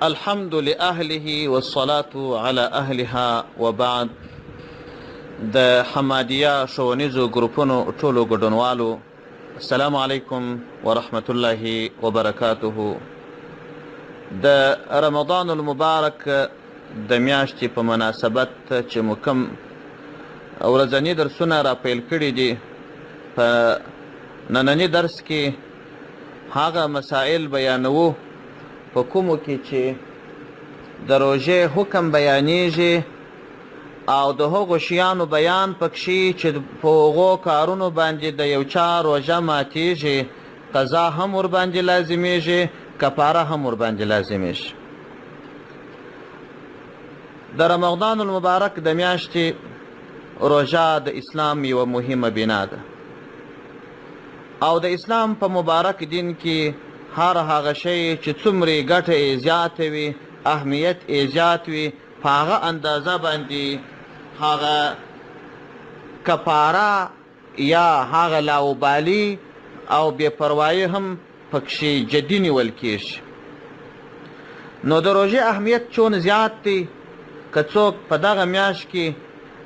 الحمد لأهله والصلاة على أهلها وبعد. د حمادیه ښوونیزو ګروپونو ټولو ګډونوالو السلام علیکم ورحمت الله وبرکاته. د رمضان المبارک د میاشتې په مناسبت چې مو کوم ورځني درسونه را پیل کړي دي، په ننني درس کې هغه مسائل بیانوو په کومو کې چې د روژې حکم بیانیږي او د هغو شیانو بیان پکښې چې په هغو کارونو باندې د یو چا روژه ماتیږي، قضا هم ورباندې لازمیږي، کفاره هم ورباندې لازمیږي. د رمضان المبارک د میاشتې روژه د اسلام یوه مهمه بنا ده او د اسلام په مبارک دین کې هر هغه شی چې څومره ګټه یې زیاته وي، اهمیت یې زیات وي، په هغه اندازه باندې هغه کفاره یا هغه لاوبالي او بې پروایي هم پکښې جدي نیول کېږي. نو د روژې اهمیت چون زیات دی، که څوک په دغه میاشت کې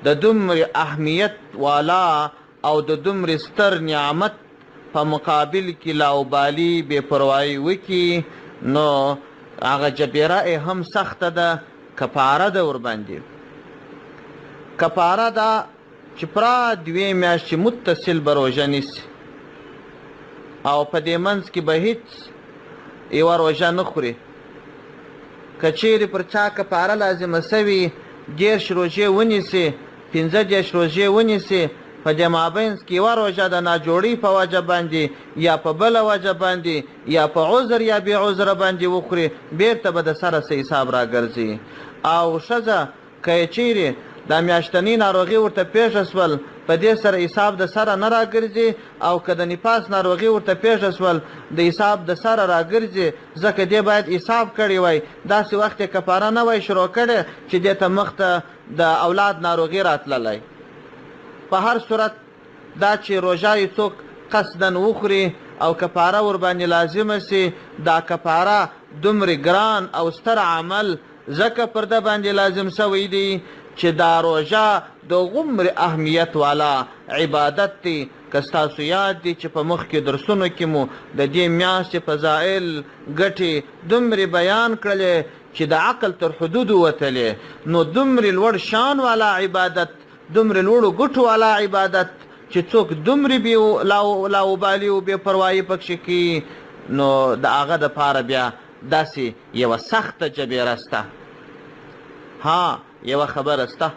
د دومره اهمیت والا او د دومره ستر نعمت په مقابل کې لاوبالي بې پروایي وکړي، نو هغه جبیره یې هم سخته ده، کفاره ده ورباندې. کفاره ده چې پوره 2 میاشتې متصل به روژه نیسي او په دې منځ کې به هیڅ یوه روژه نه خوري. که چیرې پر چا کفاره لازمه سوي 10 روژې ونیسي، 15 روژې ونیسي، په دې مابینځ کې یوه روژه د ناجوړۍ په وجه باندې یا په بله وجه باندې یا په عذر یا بې عذره باندې وخوري، بیرته به د سره څه حساب راګرځي. او ښځه که یې چیرې دا میاشتنۍ ناروغي ورته پیښه سول، په دې سره حساب د سره نه راګرځي، او که د نفاس ناروغي ورته پیښه سول د حساب د سره راګرځي، ځکه دې باید حساب کړی وای، داسې وخت یې کفاره نه وای شروع کړې چې دې ته مخته د اولاد ناروغي راتللی. په هر صورت دا چې روژه یې څوک قصدن وخوري او کفاره ورباندې لازمه سي، دا کفاره دومره ګران او ستر عمل ځکه پر ده باندې لازم سوی دی چې دا روژه د غومره اهمیت والا عبادت دی. که ستاسو یاد دی چې په مخکې درسونو کې مو د دې میاشتې فضایل ګټې دومره بیان کړلې چې د عقل تر حدودو وتلې، نو دومره لوړ شان والا عبادت، دومره لوړو ګټو والا عبادت چې څوک دومره بې لاوبالي او بې پروایي پکښې کوي، نو د هغه دپاره بیا داسې یوه سخته جبیره سته. ها یوه خبره سته،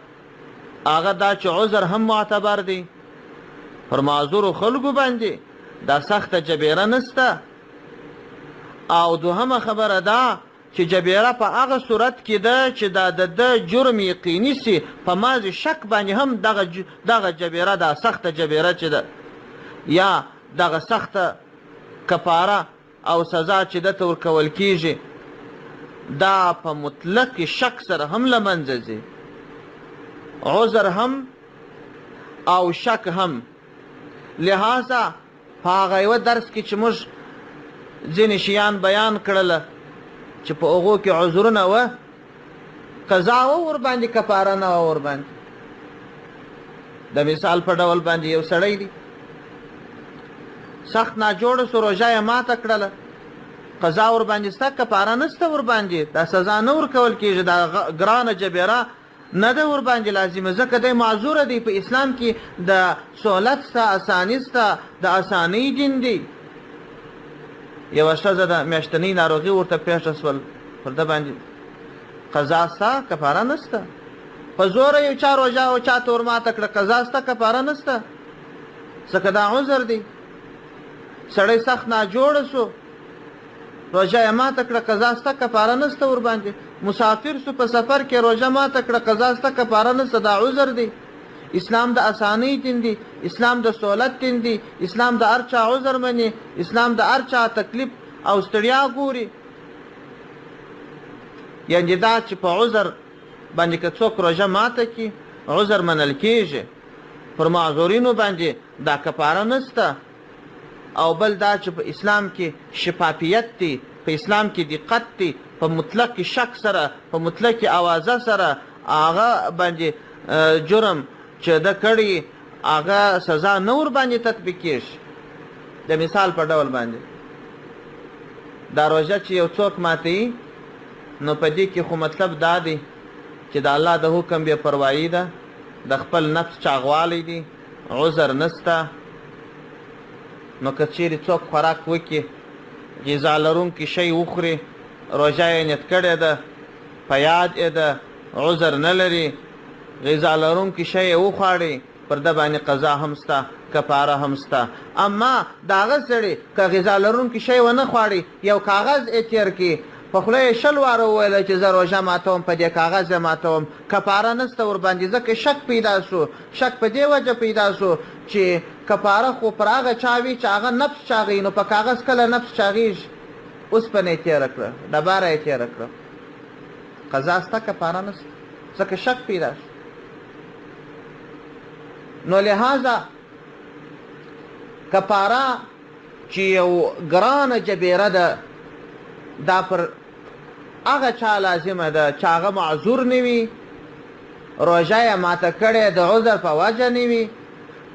هغه دا چې عذر هم معتبر دی، پر معذورو خلکو باندې دا سخته جبیره نسته. او دوهمه خبره دا چې جبیره په هغه صورت کې ده چې دا د جرم یقیني سي، په ماضي شک باندې هم دغه جبیره، دا سخته جبیره چې ده یا دغه سخته کفاره او سزا چې دته ورکول کیږي، دا په مطلق شک سره هم له منځه ځي. عذر هم او شک هم. لہذا په هغه یوه درس کې چې موږ ځینې شیان بیان کړله چې په هغو کې عذرونه وه، قضا وه ورباندې، کفاره نه وه ورباندې. د مثال په ډول باندې یو سړی دی سخت ناجوړه سو، روژه یې ماته کړله، قضا ورباندې سته، کفاره نسته ورباندې، دا سزا نه ورکول کېږي، دا ګرانه جبیره نه ده ورباندې لازمه، ځکه دی معذوره دی. په اسلام کې د سهولت سته، اساني سته، د اسانۍ دین دی. یوه ښځه د میاشتنۍ ناروغي ورته پیښه سول، پر ده باندې قضا سته، کفاره نسته. په زوره یو چا روژه او چاته ورماته کړه، قضا سته، کفاره نسته، ځکه دا عذر دی. سړی سخت ناجوړه سو، روژه یې ماته کړه، قضا سته، کفاره نسته ورباندې. مسافر سو، په سفر کې روژه ماته کړه، قضا سته، کفاره نسته، دا عذر دی. اسلام د اسانۍ دین دی، اسلام د سهولت دین دی، اسلام د هر چا عذر مني، اسلام د هر چا تکلیف او ستړیا ګوري. یعنې دا چې په عذر باندې که څوک روژه ماته کړي، عذر منل کېږي، پر معذورینو باندې دا کفاره نسته. او بل دا چې په اسلام کې شفافیت دی، په اسلام کې دقت دی په مطلق شک سره په مطلق اوازه سره هغه باندې جرم چې د کړي هغه سزا نه ور باندې تطبیق کېږي. د مثال په ډول باندې دا روژه چې یو څوک ماتوي نو په دې کې خو مطلب دا دی چې د الله د حکم بې پروایي ده، د خپل نفس چاغوالی دی، عذر نسته. نو که چیرې څوک خوراک وکړي، غذا لرونکی شی وخوري، روژه یې نیت کړې ده، په یاد یې ده، عذر نه لري، غذا لرونکی شی یې وخوړی، پر ده باندې قضا هم سته، کفاره هم سته. اما د هغه سړي که غذا لرونکی شی ونه خواړي، یو کاغذ یې تېر کړي، په خوله یې 100 واره وویله چې زه روژه ماتوم، په دې کاغذ یې ماتوم، کفاره نسته ورباندې. ځکه شک پیدا شو. شک په دې وجه پیدا شو چې کفاره خو پر هغه چا وي چې هغه نفس چاغوي، نو په کاغذ کله نفس چاغېږي. اوسپنه یې تېره کړه، ډبره یې تېره کړه، قضا سته، کفاره نسته، ځکه شک پیدا شو. نو لہذا کفاره چې یو ګرانه جبیره ده، دا پر هغه چا لازمه ده چې هغه معذور نه وي، روژه یې ماته کړې د عذر په وجه نه وي،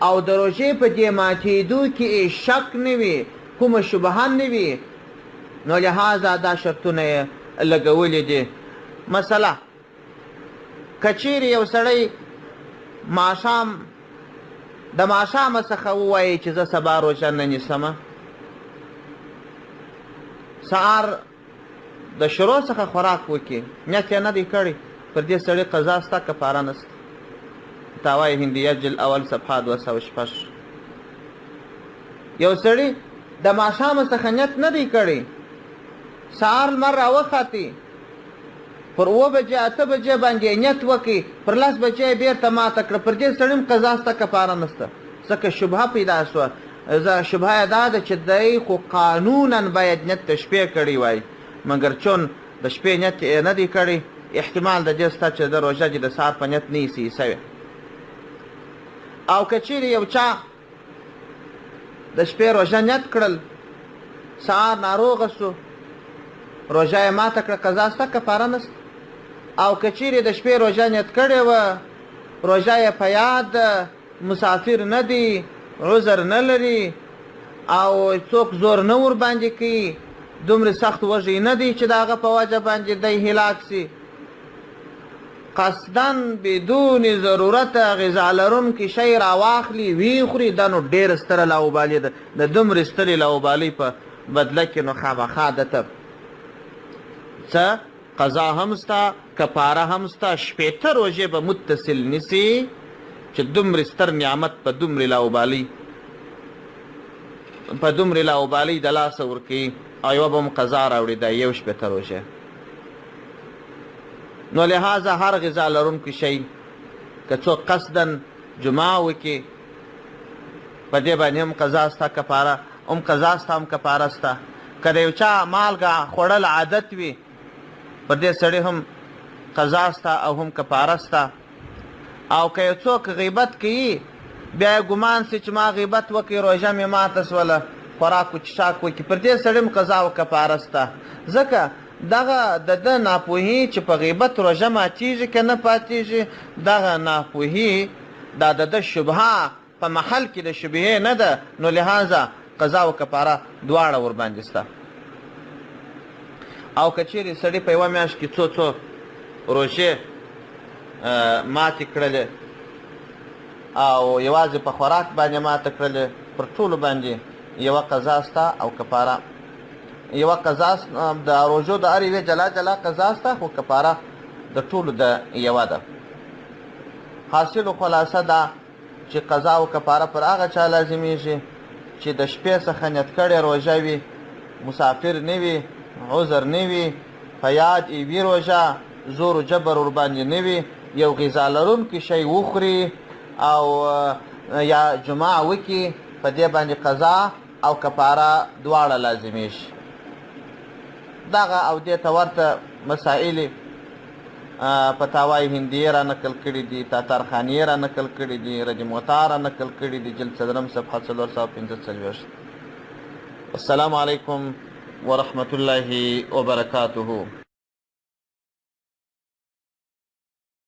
او د روژې په دې ماتېدو کې شک نه وي، کومه شبهه نه وي. نو لهذا دا شرطونه یې لګولي دي. مثلا که چیرې یو سړی د ماښامه څخه ووایي چې زه سبا روژه نه نیسمه، سهار د شروع څخه خوراک وکړي، نیت یې نه دی کړی، پر دې سړي قضا سته، کفاره نسته. تاوای هندیه جلد اول صفحه 206. یو سړي د ماښامه څخه نیت نه دی کړی، سهار لمر راوختی، پر 7 بجې 8 بجې باندې نیت وکړي، پر 10 بجې یې بېرته ماته کړه، پر دې سړي هم قضا سته، کفاره نسته. ځکه شبهه پیدا شوه. شبهه یې دا ده چې دی خو قانونا باید نیت د شپې کړی وای، مګر چون د شپې نیت یې نه دی کړی، احتمال د دې شته چې د روژه دې د سهار په نیت نه ایسي سوی. او که چیرې یو چا د شپې روژه نیت کړل، سهار ناروغه شو، روژه یې ماته کړه، قضا سته، کفاره نسته. او که چیرې د شپې روژه نیت کړې وه، روژه یې په یاد ده، مسافر نه دی، عذر نه لري، او څوک زور نه ور باندې کوي، دومره سخت وږی نه دی چې د هغه په وجه باندې دی هلاک سي، قصدن بدون ضرورت غذا لرونکی شی راواخلي ویې خوري، دا نو ډېره ستره لاوبالي ده. د دومرې سترې لاوبالۍ په بدله کې نو خامخا دته څه قضا هم سته، کفاره هم سته، 80 روژې به متصل نیسي چې دومره ستر نعمت په دومره لاوبالۍ د لاسه ورکوي، او یوه به هم قضا راوړي، دا یو 80 روژې. نو لہذا هر غذا لرونکی شی که څوک قصدن جماع وکړي، په دې باندې هم قضا سته، کفاره هم قضا سته، هم کفاره سته. که د یو چا مالګه خوړل عادت وي، پر دې سړي هم قضا سته او هم کفاره سته. او که یو څوک غیبت کوي، بیا یې ګمان سي چې ما غیبت وکړي، روژه مې ماته سوله، خوراک و چښاک وکړي، پر دې سړي هم قضا او کفاره سته. ځکه دغه د ده ناپوهي چې په غیبت روژه ماتېږي که نه پاتېږي، دغه ناپوهي دا د ده شبهه په محل کې د شبهې نه ده. نو لهذا قضا او کفاره دواړه ورباندې سته. او که چیرې سړي په یوه میاشت کې څو روژې ماتې کړلې او یوازې په خوراک باندې ماته کړلې، پر ټولو باندې یوه قضا سته او کفاره. یوه قضا د روژو د هر یوې جلا جلا قضا سته، خو کفاره د ټولو د یوه ده. حاصل خلاصه ده چې قضا او کفاره پر هغه چا لازمیږي چې د شپې څخه نیت کړې روژه وي، مسافر نه وي، عذر نه وي، په یاد یې وي روژه، زور و جبر ورباندې نه وي، یو غذا لرونکی شی وخوري او یا جماع وکړي، په دې باندې قضا او کفاره دواړه لازمیږي. دغه او دې ته ورته مسائل فتاوای هندیه را نقل کړي دي، تاتارخانیه را نقل کړي دي، رج موطا را نقل کړي دي، جلد 4 صفحه 445. السلام علیکم ورحمة الله وبركاته.